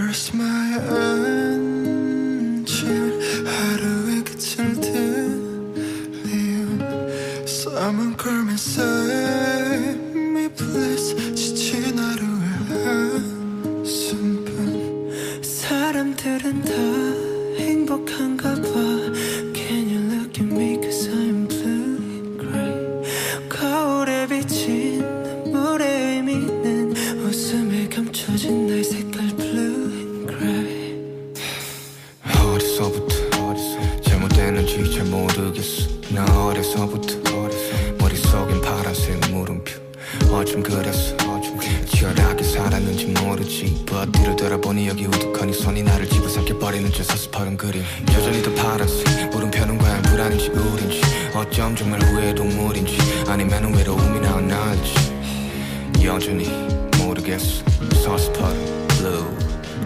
Where's my engine 하루의 끝을 들리운 Someone call me save me please 지친 하루의 한숨뿐 사람들은 다 행복한가 봐 Can you look at me cause I'm blue and gray 거울에 비친 물의 의미는 웃음에 감춰진 나의 색깔 blue and gray 어디서부터 잘못됐는지 잘 모르겠어 나 어려서부터 머릿속엔 파란색 물음표 어쩜 그랬어 치열하게 살았는지 모르지 But 뒤를 돌아보니 여기 우두커니 손이 나를 집어삼켜버리는 저 서스퍼른 그림 여전히 더 파란색 물음표는 과연 불안인지 우린지 어쩜 정말 후회의 동물인지 아니면 외로움이나 나을지 여전히 모르겠어 서스퍼른 blue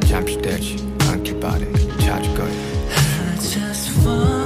잠시 되지 않길 바래 찾을 거야 I just want